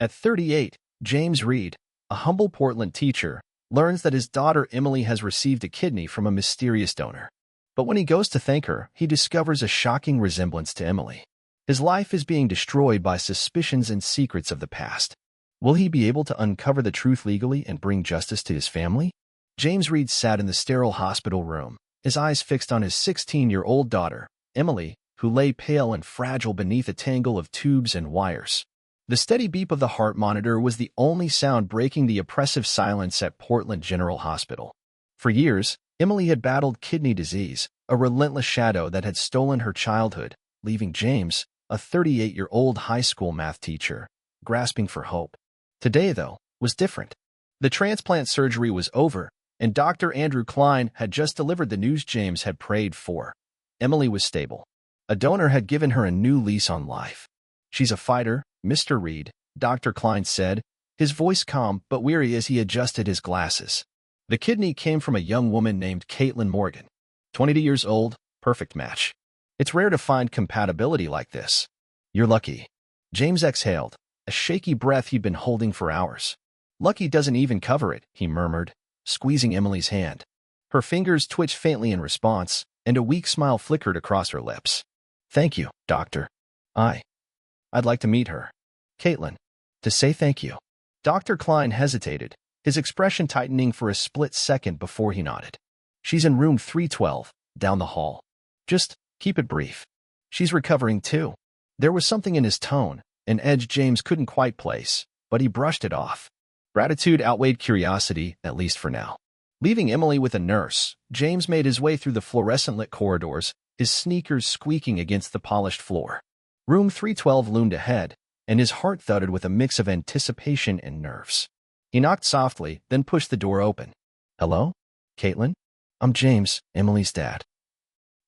At 38, James Reed, a humble Portland teacher, learns that his daughter Emily has received a kidney from a mysterious donor. But when he goes to thank her, he discovers a shocking resemblance to Emily. His life is being destroyed by suspicions and secrets of the past. Will he be able to uncover the truth legally and bring justice to his family? James Reed sat in the sterile hospital room, his eyes fixed on his 16-year-old daughter, Emily, who lay pale and fragile beneath a tangle of tubes and wires. The steady beep of the heart monitor was the only sound breaking the oppressive silence at Portland General Hospital. For years, Emily had battled kidney disease, a relentless shadow that had stolen her childhood, leaving James, a 38-year-old high school math teacher, grasping for hope. Today, though, was different. The transplant surgery was over, and Dr. Andrew Klein had just delivered the news James had prayed for. Emily was stable. A donor had given her a new lease on life. "She's a fighter, Mr. Reed," Dr. Klein said, his voice calm but weary as he adjusted his glasses. The kidney came from a young woman named Caitlin Morgan. 22 years old, perfect match. It's rare to find compatibility like this. "You're lucky." James exhaled, a shaky breath he'd been holding for hours. "Lucky doesn't even cover it," he murmured, squeezing Emily's hand. Her fingers twitched faintly in response, and a weak smile flickered across her lips. "Thank you, doctor. I'd like to meet her. Caitlin. To say thank you." Dr. Klein hesitated, his expression tightening for a split second before he nodded. "She's in room 312, down the hall. Just keep it brief. She's recovering too." There was something in his tone, an edge James couldn't quite place, but he brushed it off. Gratitude outweighed curiosity, at least for now. Leaving Emily with a nurse, James made his way through the fluorescent-lit corridors, his sneakers squeaking against the polished floor. Room 312 loomed ahead, and his heart thudded with a mix of anticipation and nerves. He knocked softly, then pushed the door open. "Hello? Caitlin? I'm James, Emily's dad."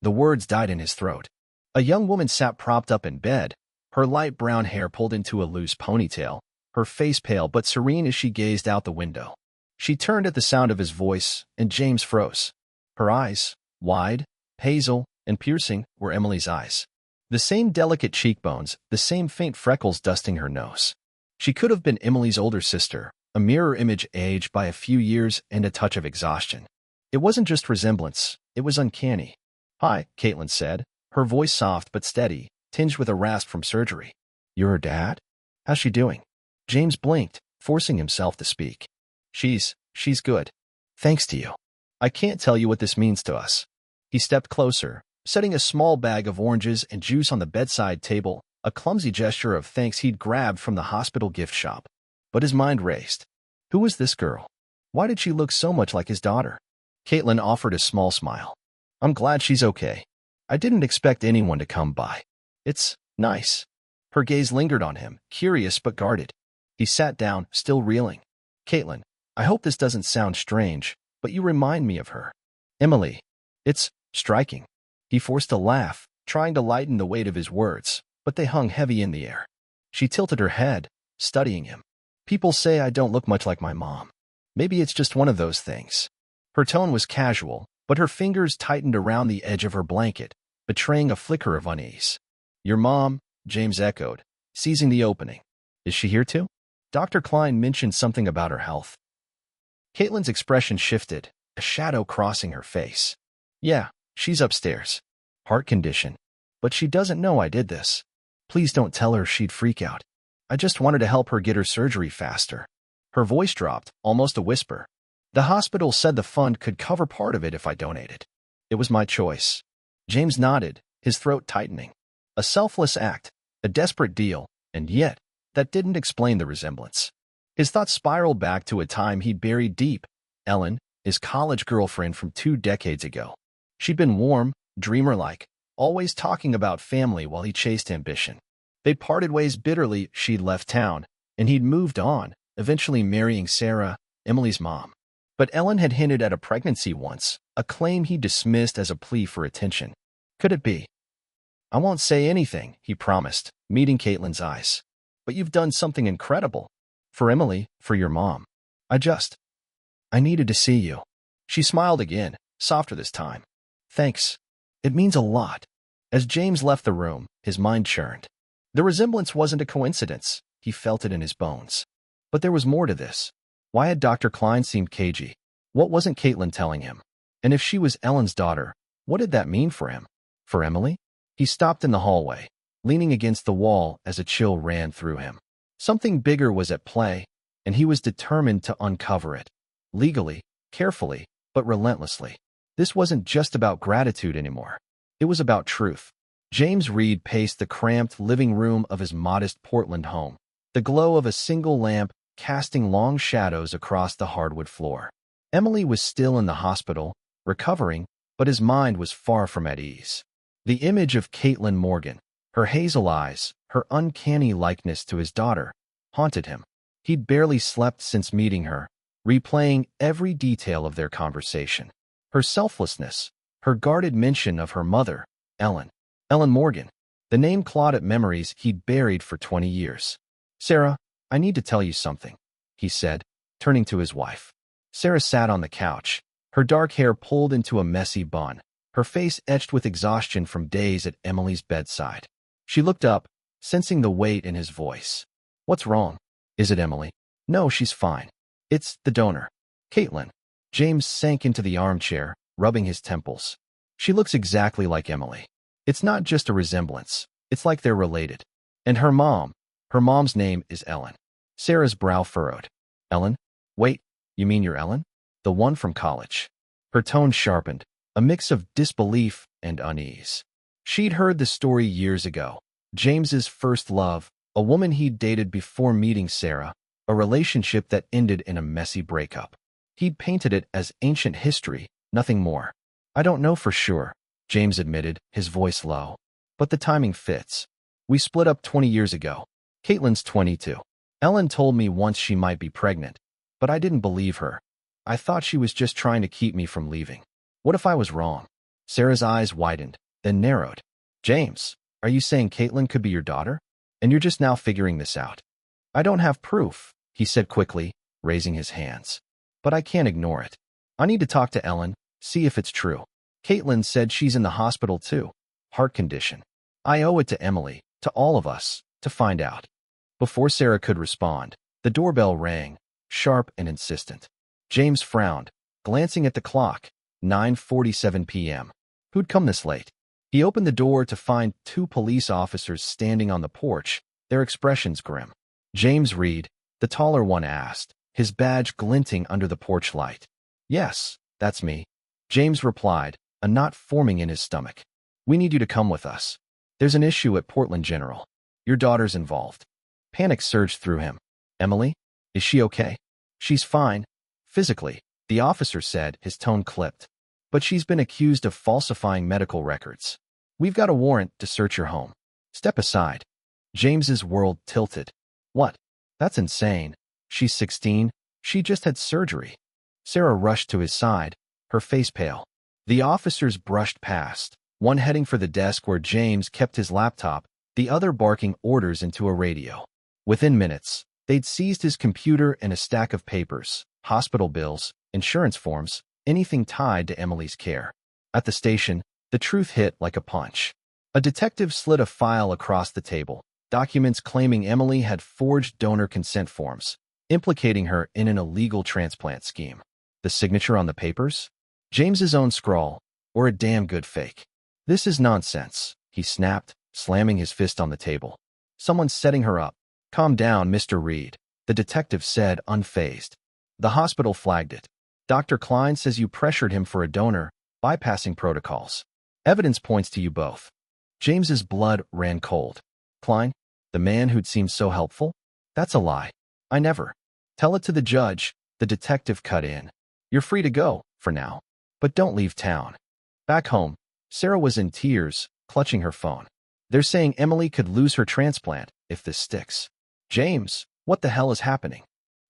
The words died in his throat. A young woman sat propped up in bed, her light brown hair pulled into a loose ponytail, her face pale but serene as she gazed out the window. She turned at the sound of his voice, and James froze. Her eyes, wide, hazel, and piercing, were Emily's eyes. The same delicate cheekbones, the same faint freckles dusting her nose. She could have been Emily's older sister, a mirror image aged by a few years and a touch of exhaustion. It wasn't just resemblance, it was uncanny. "Hi," Caitlin said, her voice soft but steady, tinged with a rasp from surgery. "You're her dad? How's she doing?" James blinked, forcing himself to speak. She's good. Thanks to you. I can't tell you what this means to us." He stepped closer, setting a small bag of oranges and juice on the bedside table, a clumsy gesture of thanks he'd grabbed from the hospital gift shop. But his mind raced. Who was this girl? Why did she look so much like his daughter? Caitlin offered a small smile. "I'm glad she's okay. I didn't expect anyone to come by. It's nice." Her gaze lingered on him, curious but guarded. He sat down, still reeling. "Caitlin, I hope this doesn't sound strange, but you remind me of her. Emily. It's striking." He forced a laugh, trying to lighten the weight of his words, but they hung heavy in the air. She tilted her head, studying him. "People say I don't look much like my mom. Maybe it's just one of those things." Her tone was casual, but her fingers tightened around the edge of her blanket, betraying a flicker of unease. "Your mom," James echoed, seizing the opening. "Is she here too?" Dr. Klein mentioned something about her health. Caitlin's expression shifted, a shadow crossing her face. "Yeah, she's upstairs. Heart condition. But she doesn't know I did this. Please don't tell her, she'd freak out. I just wanted to help her get her surgery faster." Her voice dropped, almost a whisper. "The hospital said the fund could cover part of it if I donated. It was my choice." James nodded, his throat tightening. A selfless act, a desperate deal, and yet, that didn't explain the resemblance. His thoughts spiraled back to a time he'd buried deep. Ellen, his college girlfriend from 2 decades ago. She'd been warm, dreamer-like, always talking about family while he chased ambition. They'd parted ways bitterly. She'd left town, and he'd moved on, eventually marrying Sarah, Emily's mom. But Ellen had hinted at a pregnancy once, a claim he dismissed as a plea for attention. Could it be? "I won't say anything," he promised, meeting Caitlin's eyes. "But you've done something incredible. For Emily, for your mom. I needed to see you." She smiled again, softer this time. "Thanks. It means a lot." As James left the room, his mind churned. The resemblance wasn't a coincidence. He felt it in his bones. But there was more to this. Why had Dr. Klein seemed cagey? What wasn't Caitlin telling him? And if she was Ellen's daughter, what did that mean for him? For Emily? He stopped in the hallway, leaning against the wall as a chill ran through him. Something bigger was at play, and he was determined to uncover it. Legally, carefully, but relentlessly. This wasn't just about gratitude anymore. It was about truth. James Reed paced the cramped living room of his modest Portland home, the glow of a single lamp casting long shadows across the hardwood floor. Emily was still in the hospital, recovering, but his mind was far from at ease. The image of Caitlin Morgan, her hazel eyes, her uncanny likeness to his daughter, haunted him. He'd barely slept since meeting her, replaying every detail of their conversation. Her selflessness, her guarded mention of her mother, Ellen Morgan. The name clawed at memories he'd buried for 20 years. "Sarah, I need to tell you something," he said, turning to his wife. Sarah sat on the couch, her dark hair pulled into a messy bun, her face etched with exhaustion from days at Emily's bedside. She looked up, sensing the weight in his voice. "What's wrong? Is it Emily?" "No, she's fine. It's the donor. Caitlin." James sank into the armchair, rubbing his temples. "She looks exactly like Emily. It's not just a resemblance. It's like they're related. And her mom's name is Ellen." Sarah's brow furrowed. "Ellen? Wait, you mean you're Ellen? The one from college?" Her tone sharpened, a mix of disbelief and unease. She'd heard the story years ago. James's first love, a woman he'd dated before meeting Sarah, a relationship that ended in a messy breakup. He'd painted it as ancient history, nothing more. "I don't know for sure," James admitted, his voice low. "But the timing fits. We split up 20 years ago. Caitlin's 22. Ellen told me once she might be pregnant, but I didn't believe her. I thought she was just trying to keep me from leaving. What if I was wrong?" Sarah's eyes widened, then narrowed. "James, are you saying Caitlin could be your daughter? And you're just now figuring this out?" "I don't have proof," he said quickly, raising his hands. "But I can't ignore it. I need to talk to Ellen, see if it's true. Caitlin said she's in the hospital too. Heart condition. I owe it to Emily, to all of us, to find out." Before Sarah could respond, the doorbell rang, sharp and insistent. James frowned, glancing at the clock, 9:47 p.m. Who'd come this late? He opened the door to find 2 police officers standing on the porch, their expressions grim. "James Reed," the taller one asked, his badge glinting under the porch light. "Yes, that's me," James replied, a knot forming in his stomach. "We need you to come with us. There's an issue at Portland General. Your daughter's involved." Panic surged through him. "Emily? Is she okay?" "She's fine. Physically," the officer said, his tone clipped. "But she's been accused of falsifying medical records. We've got a warrant to search your home. Step aside." James's world tilted. "What? That's insane. She's 16. She just had surgery." Sarah rushed to his side, her face pale. The officers brushed past, one heading for the desk where James kept his laptop, the other barking orders into a radio. Within minutes, they'd seized his computer and a stack of papers, hospital bills, insurance forms, anything tied to Emily's care. At the station, the truth hit like a punch. A detective slid a file across the table, documents claiming Emily had forged donor consent forms, implicating her in an illegal transplant scheme. The signature on the papers? James's own scrawl, or a damn good fake. "This is nonsense," he snapped, slamming his fist on the table. "Someone's setting her up." "Calm down, Mr. Reed," the detective said, unfazed. "The hospital flagged it. Dr. Klein says you pressured him for a donor, bypassing protocols. Evidence points to you both." James's blood ran cold. "Klein? The man who'd seemed so helpful? That's a lie. I never." "Tell it to the judge," the detective cut in. "You're free to go, for now. But don't leave town." Back home, Sarah was in tears, clutching her phone. "They're saying Emily could lose her transplant if this sticks." "James, what the hell is happening?"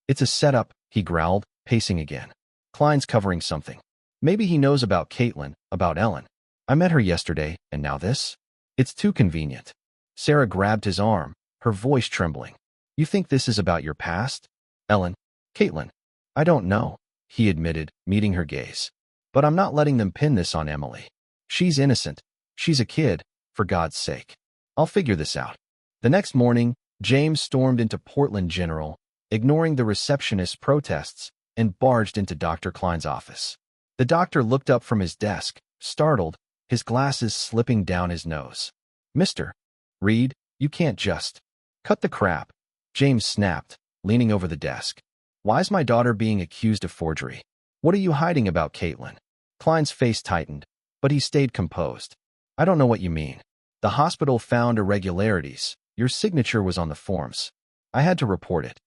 "It's a setup," he growled, pacing again. "Klein's covering something. Maybe he knows about Caitlin, about Ellen. I met her yesterday, and now this? It's too convenient." Sarah grabbed his arm, her voice trembling. "You think this is about your past? Ellen? Caitlin?" "I don't know," he admitted, meeting her gaze. "But I'm not letting them pin this on Emily. She's innocent. She's a kid, for God's sake. I'll figure this out." The next morning, James stormed into Portland General, ignoring the receptionist's protests, and barged into Dr. Klein's office. The doctor looked up from his desk, startled, his glasses slipping down his nose. "Mr. Reed, you can't just cut the crap," James snapped, leaning over the desk. "Why's my daughter being accused of forgery? What are you hiding about Caitlin?" Klein's face tightened, but he stayed composed. "I don't know what you mean. The hospital found irregularities. Your signature was on the forms. I had to report it."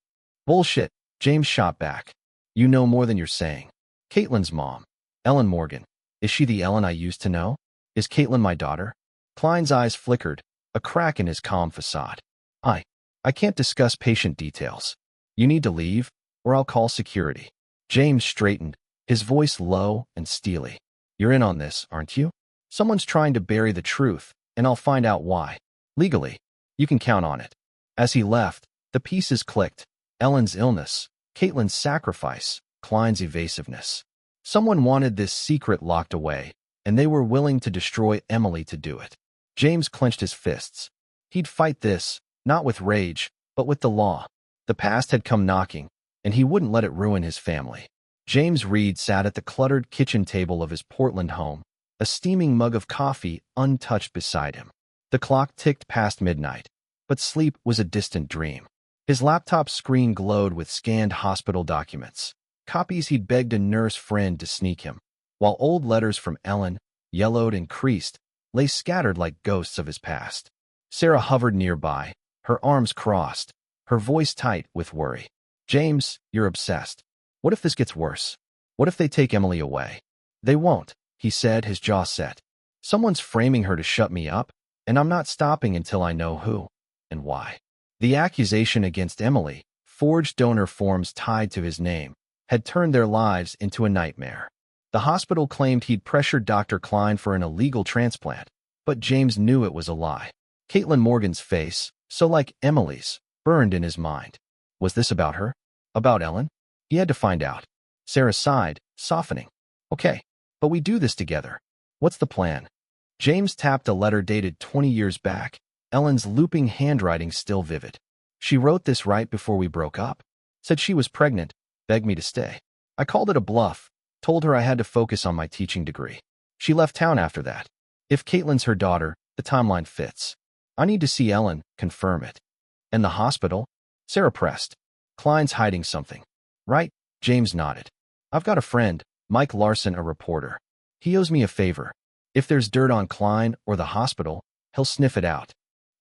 "Bullshit," James shot back. "You know more than you're saying. Caitlin's mom, Ellen Morgan. Is she the Ellen I used to know? Is Caitlin my daughter?" Klein's eyes flickered, a crack in his calm facade. I can't discuss patient details. You need to leave, or I'll call security." James straightened, his voice low and steely. "You're in on this, aren't you? Someone's trying to bury the truth, and I'll find out why. Legally, you can count on it." As he left, the pieces clicked. Ellen's illness, Caitlin's sacrifice, Klein's evasiveness. Someone wanted this secret locked away, and they were willing to destroy Emily to do it. James clenched his fists. He'd fight this, not with rage, but with the law. The past had come knocking, and he wouldn't let it ruin his family. James Reed sat at the cluttered kitchen table of his Portland home, a steaming mug of coffee untouched beside him. The clock ticked past midnight, but sleep was a distant dream. His laptop screen glowed with scanned hospital documents, copies he'd begged a nurse friend to sneak him, while old letters from Ellen, yellowed and creased, lay scattered like ghosts of his past. Sarah hovered nearby, her arms crossed, her voice tight with worry. "James, you're obsessed. What if this gets worse? What if they take Emily away?" "They won't," he said, his jaw set. "Someone's framing her to shut me up, and I'm not stopping until I know who and why." The accusation against Emily, forged donor forms tied to his name, had turned their lives into a nightmare. The hospital claimed he'd pressured Dr. Klein for an illegal transplant, but James knew it was a lie. Caitlin Morgan's face, so like Emily's, burned in his mind. Was this about her? About Ellen? He had to find out. Sarah sighed, softening. "Okay, but we do this together. What's the plan?" James tapped a letter dated 20 years back, Ellen's looping handwriting still vivid. "She wrote this right before we broke up. Said she was pregnant, begged me to stay. I called it a bluff, told her I had to focus on my teaching degree. She left town after that. If Caitlin's her daughter, the timeline fits. I need to see Ellen, confirm it." "And the hospital?" Sarah pressed. "Klein's hiding something, right?" James nodded. "I've got a friend, Mike Larson, a reporter. He owes me a favor. If there's dirt on Klein or the hospital, he'll sniff it out."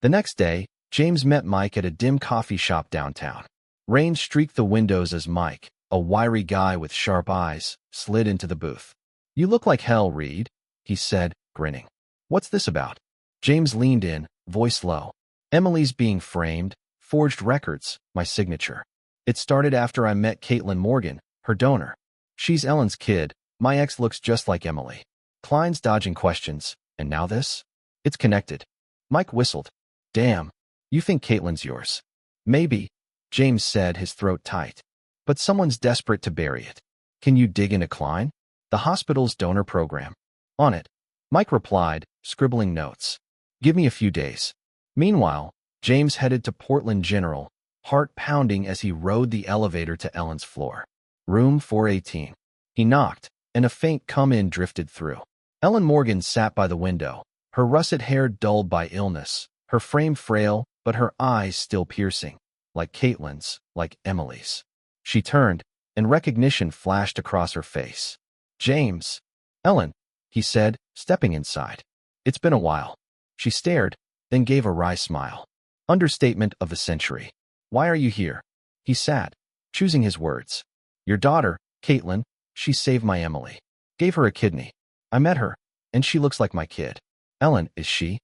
The next day, James met Mike at a dim coffee shop downtown. Rain streaked the windows as Mike, a wiry guy with sharp eyes, slid into the booth. "You look like hell, Reed," he said, grinning. "What's this about?" James leaned in, voice low. "Emily's being framed, forged records, my signature. It started after I met Caitlin Morgan, her donor. She's Ellen's kid. My ex looks just like Emily. Klein's dodging questions, and now this? It's connected." Mike whistled. "Damn, you think Caitlin's yours?" "Maybe," James said, his throat tight. "But someone's desperate to bury it. Can you dig into Klein? The hospital's donor program." "On it," Mike replied, scribbling notes. "Give me a few days." Meanwhile, James headed to Portland General, heart pounding as he rode the elevator to Ellen's floor. Room 418. He knocked, and a faint come-in drifted through. Ellen Morgan sat by the window, her russet hair dulled by illness, her frame frail, but her eyes still piercing, like Caitlin's, like Emily's. She turned, and recognition flashed across her face. "James." "Ellen," he said, stepping inside. "It's been a while." She stared, then gave a wry smile. Understatement of the century. "Why are you here?" He sat, choosing his words. "Your daughter, Caitlin, she saved my Emily. Gave her a kidney. I met her, and she looks like my kid." "Ellen, is she?"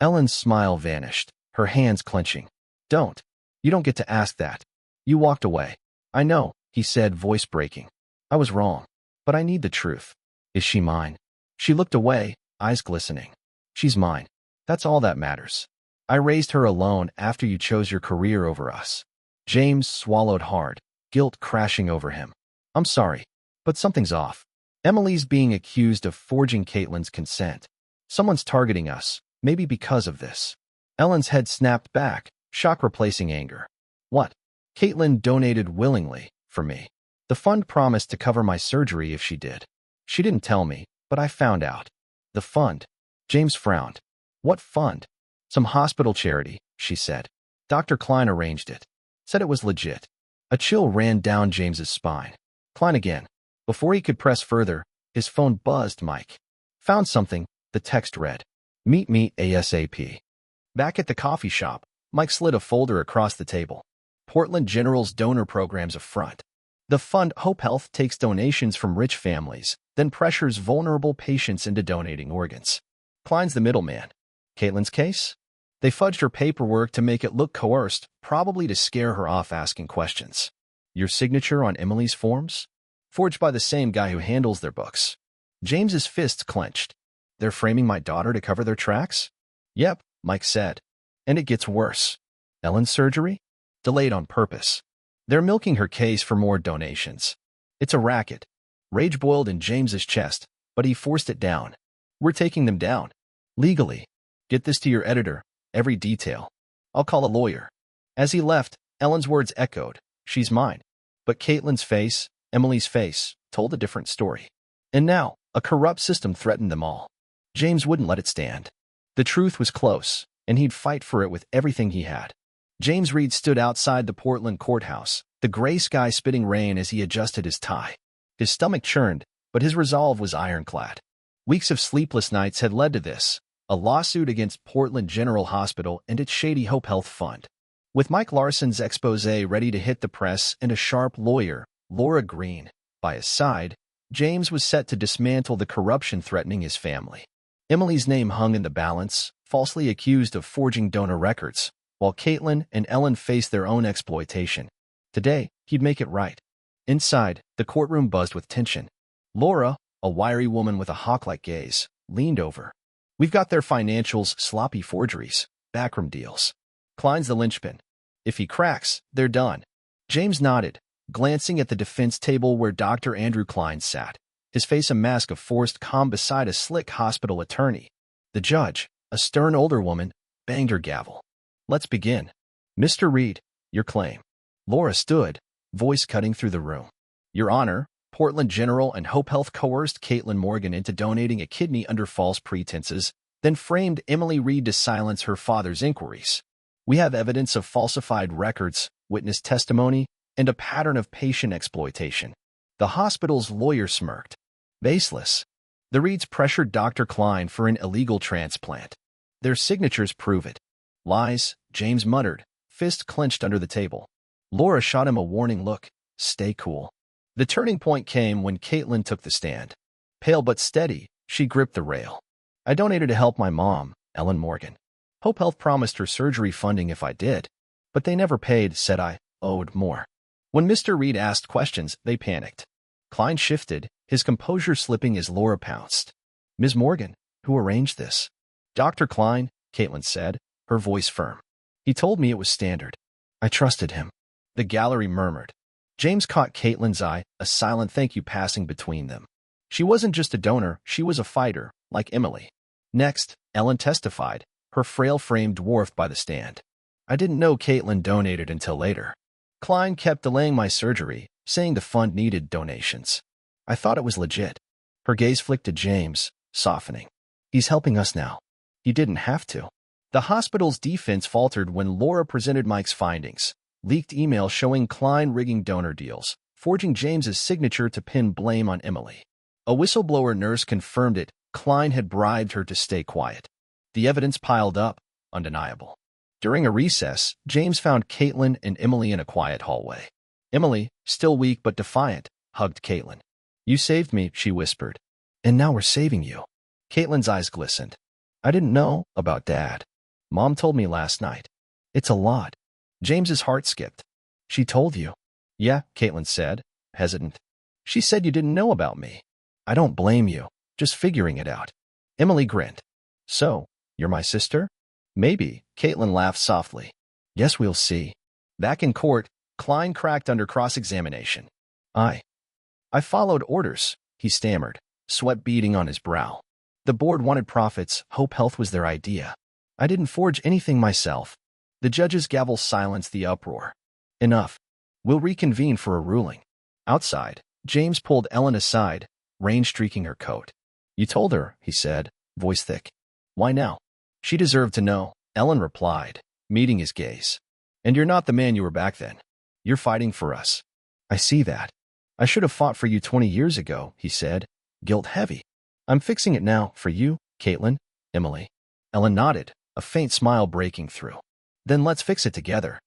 Ellen's smile vanished, her hands clenching. "Don't. You don't get to ask that. You walked away." "I know," he said, voice breaking. "I was wrong. But I need the truth. Is she mine?" She looked away, eyes glistening. "She's mine. That's all that matters. I raised her alone after you chose your career over us." James swallowed hard, guilt crashing over him. "I'm sorry, but something's off. Emily's being accused of forging Caitlin's consent. Someone's targeting us, maybe because of this." Ellen's head snapped back, Shock replacing anger. What? Caitlin donated willingly, for me. The fund promised to cover my surgery if she did. She didn't tell me, but I found out. The fund. James frowned. What fund? Some hospital charity, she said. Dr. Klein arranged it. Said it was legit. A chill ran down James's spine. Klein again. Before he could press further, his phone buzzed. Mike. Found something, the text read. Meet me ASAP. Back at the coffee shop, Mike slid a folder across the table. Portland General's donor program's a front. The fund Hope Health takes donations from rich families, then pressures vulnerable patients into donating organs. Klein's the middleman. Caitlin's case? They fudged her paperwork to make it look coerced, probably to scare her off asking questions. Your signature on Emily's forms? Forged by the same guy who handles their books. James's fists clenched. They're framing my daughter to cover their tracks? Yep, Mike said. And it gets worse. Ellen's surgery? Delayed on purpose. They're milking her case for more donations. It's a racket. Rage boiled in James's chest, but he forced it down. We're taking them down. Legally. Get this to your editor, every detail. I'll call a lawyer. As he left, Ellen's words echoed. She's mine. But Caitlin's face, Emily's face, told a different story. And now, a corrupt system threatened them all. James wouldn't let it stand. The truth was close, and he'd fight for it with everything he had. James Reed stood outside the Portland courthouse, the gray sky spitting rain as he adjusted his tie. His stomach churned, but his resolve was ironclad. Weeks of sleepless nights had led to this, a lawsuit against Portland General Hospital and its shady Hope Health Fund. With Mike Larson's expose ready to hit the press and a sharp lawyer, Laura Green, by his side, James was set to dismantle the corruption threatening his family. Emily's name hung in the balance, falsely accused of forging donor records, while Caitlin and Ellen faced their own exploitation. Today, he'd make it right. Inside, the courtroom buzzed with tension. Laura, a wiry woman with a hawk-like gaze, leaned over. We've got their financials, sloppy forgeries, backroom deals. Klein's the linchpin. If he cracks, they're done. James nodded, glancing at the defense table where Dr. Andrew Klein sat, his face a mask of forced calm beside a slick hospital attorney. The judge, a stern older woman, banged her gavel. Let's begin. Mr. Reed, your claim. Laura stood, voice cutting through the room. Your Honor, Portland General and Hope Health coerced Caitlin Morgan into donating a kidney under false pretenses, then framed Emily Reed to silence her father's inquiries. We have evidence of falsified records, witness testimony, and a pattern of patient exploitation. The hospital's lawyer smirked. Baseless. The Reeds pressured Dr. Klein for an illegal transplant. Their signatures prove it. Lies, James muttered, fist clenched under the table. Laura shot him a warning look. Stay cool. The turning point came when Caitlin took the stand. Pale but steady, she gripped the rail. I donated to help my mom, Ellen Morgan. Hope Health promised her surgery funding if I did. But they never paid, said I owed more. When Mr. Reed asked questions, they panicked. Klein shifted, his composure slipping as Laura pounced. Ms. Morgan, who arranged this? Dr. Klein, Caitlin said, her voice firm. He told me it was standard. I trusted him. The gallery murmured. James caught Caitlin's eye, a silent thank you passing between them. She wasn't just a donor, she was a fighter, like Emily. Next, Ellen testified, her frail frame dwarfed by the stand. I didn't know Caitlin donated until later. Klein kept delaying my surgery, saying the fund needed donations. I thought it was legit. Her gaze flicked to James, softening. He's helping us now. He didn't have to. The hospital's defense faltered when Laura presented Mike's findings. Leaked email showing Klein rigging donor deals, forging James's signature to pin blame on Emily. A whistleblower nurse confirmed it. Klein had bribed her to stay quiet. The evidence piled up, undeniable. During a recess, James found Caitlin and Emily in a quiet hallway. Emily, still weak but defiant, hugged Caitlin. You saved me, she whispered. And now we're saving you. Caitlin's eyes glistened. I didn't know about Dad. Mom told me last night. It's a lot. James's heart skipped. She told you? Yeah, Caitlin said, hesitant. She said you didn't know about me. I don't blame you, just figuring it out. Emily grinned. So, you're my sister? Maybe, Caitlin laughed softly. Yes, we'll see. Back in court, Klein cracked under cross-examination. I followed orders, he stammered, sweat beading on his brow. The board wanted profits, Hope Health was their idea. I didn't forge anything myself. The judge's gavel silenced the uproar. Enough. We'll reconvene for a ruling. Outside, James pulled Ellen aside, rain streaking her coat. You told her, he said, voice thick. Why now? She deserved to know, Ellen replied, meeting his gaze. And you're not the man you were back then. You're fighting for us. I see that. I should have fought for you 20 years ago, he said, guilt heavy. I'm fixing it now, for you, Caitlin, Emily. Ellen nodded, a faint smile breaking through. Then let's fix it together.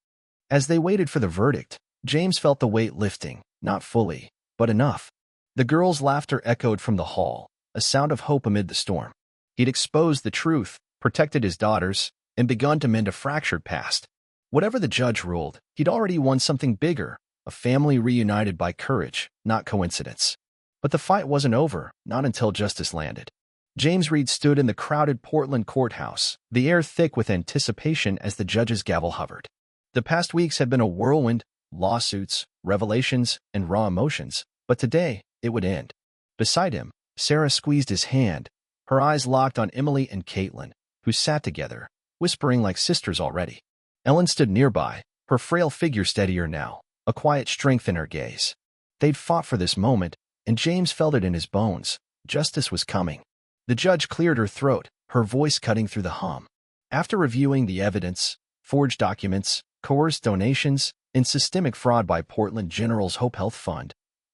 As they waited for the verdict, James felt the weight lifting, not fully, but enough. The girls' laughter echoed from the hall, a sound of hope amid the storm. He'd exposed the truth, protected his daughters, and begun to mend a fractured past. Whatever the judge ruled, he'd already won something bigger, a family reunited by courage, not coincidence. But the fight wasn't over, not until justice landed. James Reed stood in the crowded Portland courthouse, the air thick with anticipation as the judge's gavel hovered. The past weeks had been a whirlwind, lawsuits, revelations, and raw emotions, but today, it would end. Beside him, Sarah squeezed his hand, her eyes locked on Emily and Caitlin, who sat together, whispering like sisters already. Ellen stood nearby, her frail figure steadier now, a quiet strength in her gaze. They'd fought for this moment, and James felt it in his bones. Justice was coming. The judge cleared her throat, her voice cutting through the hum. After reviewing the evidence, forged documents, coerced donations, and systemic fraud by Portland General's Hope Health Fund,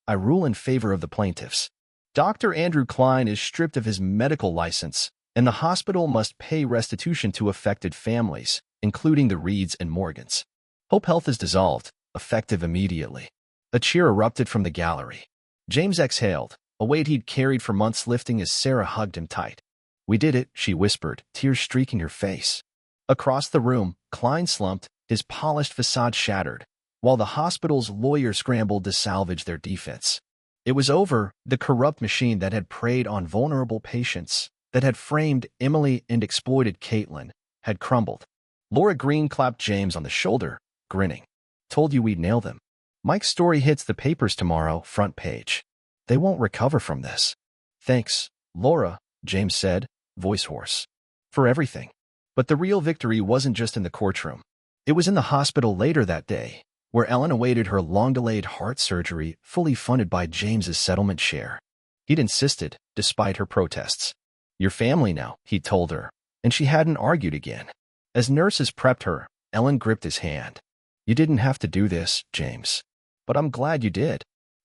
I rule in favor of the plaintiffs. Dr. Andrew Klein is stripped of his medical license, and the hospital must pay restitution to affected families, including the Reeds and Morgans. Hope Health is dissolved, effective immediately. A cheer erupted from the gallery. James exhaled, a weight he'd carried for months lifting as Sarah hugged him tight. We did it, she whispered, tears streaking her face. Across the room, Klein slumped, his polished facade shattered, while the hospital's lawyers scrambled to salvage their defense. It was over, the corrupt machine that had preyed on vulnerable patients, that had framed Emily and exploited Caitlin, had crumbled. Laura Green clapped James on the shoulder, grinning. Told you we'd nail them. Mike's story hits the papers tomorrow, front page. They won't recover from this. Thanks, Laura, James said, voice hoarse. For everything. But the real victory wasn't just in the courtroom. It was in the hospital later that day, where Ellen awaited her long-delayed heart surgery, fully funded by James's settlement share. He'd insisted, despite her protests. Your family now, he told her, and she hadn't argued again. As nurses prepped her, Ellen gripped his hand. You didn't have to do this, James. But I'm glad you did.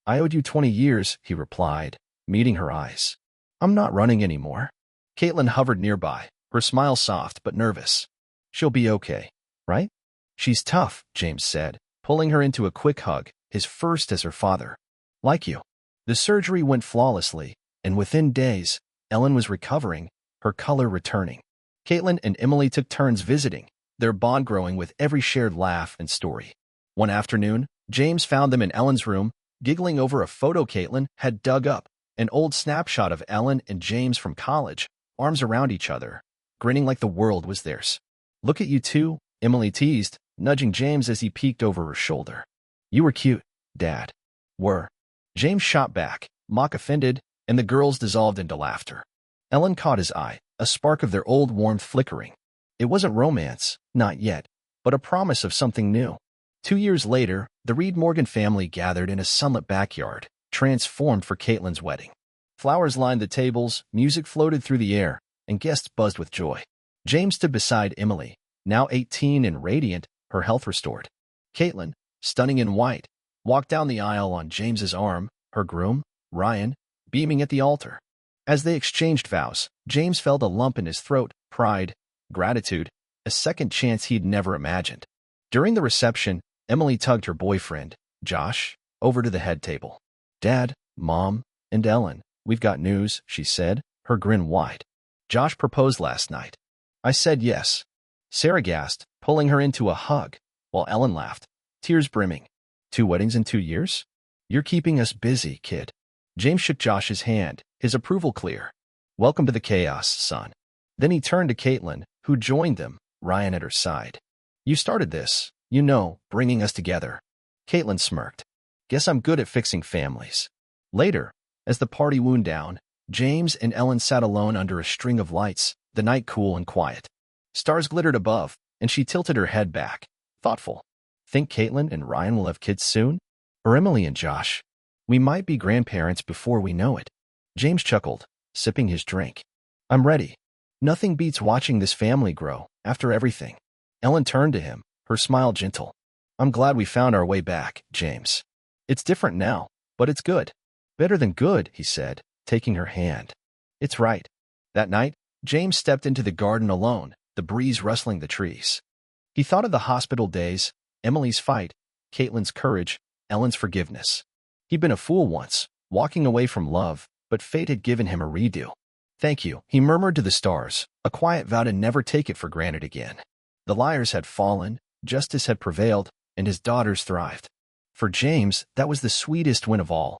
I owed you 20 years, he replied, meeting her eyes. I'm not running anymore. Caitlin hovered nearby, her smile soft but nervous. She'll be okay, right? She's tough, James said, pulling her into a quick hug, his first as her father. Like you. The surgery went flawlessly, and within days, Ellen was recovering, her color returning. Caitlin and Emily took turns visiting, their bond growing with every shared laugh and story. One afternoon, James found them in Ellen's room, giggling over a photo Caitlin had dug up, an old snapshot of Ellen and James from college, arms around each other, grinning like the world was theirs. Look at you two, Emily teased, nudging James as he peeked over her shoulder. You were cute, Dad. Were. James shot back, mock offended, and the girls dissolved into laughter. Ellen caught his eye, a spark of their old warmth flickering. It wasn't romance, not yet, but a promise of something new. 2 years later, the Reed Morgan family gathered in a sunlit backyard, transformed for Caitlin's wedding. Flowers lined the tables, music floated through the air, and guests buzzed with joy. James stood beside Emily, now 18 and radiant, her health restored. Caitlin, stunning in white, walked down the aisle on James's arm, her groom, Ryan, beaming at the altar. As they exchanged vows, James felt a lump in his throat, pride, gratitude, a second chance he'd never imagined. During the reception, Emily tugged her boyfriend, Josh, over to the head table. Dad, Mom, and Ellen, we've got news, she said, her grin wide. Josh proposed last night. I said yes. Sarah gasped, pulling her into a hug, while Ellen laughed, tears brimming. 2 weddings in 2 years? You're keeping us busy, kid. James shook Josh's hand, his approval clear. Welcome to the chaos, son. Then he turned to Caitlin, who joined them, Ryan at her side. You started this, you know, bringing us together. Caitlin smirked. Guess I'm good at fixing families. Later, as the party wound down, James and Ellen sat alone under a string of lights, the night cool and quiet. Stars glittered above, and she tilted her head back, thoughtful. Think Caitlin and Ryan will have kids soon? Or Emily and Josh? We might be grandparents before we know it. James chuckled, sipping his drink. I'm ready. Nothing beats watching this family grow, after everything. Ellen turned to him, her smile gentle. I'm glad we found our way back, James. It's different now, but it's good. Better than good, he said, taking her hand. It's right. That night, James stepped into the garden alone, the breeze rustling the trees. He thought of the hospital days, Emily's fight, Caitlin's courage, Ellen's forgiveness. He'd been a fool once, walking away from love, but fate had given him a redo. Thank you, he murmured to the stars, a quiet vow to never take it for granted again. The liars had fallen, justice had prevailed, and his daughters thrived. For James, that was the sweetest win of all,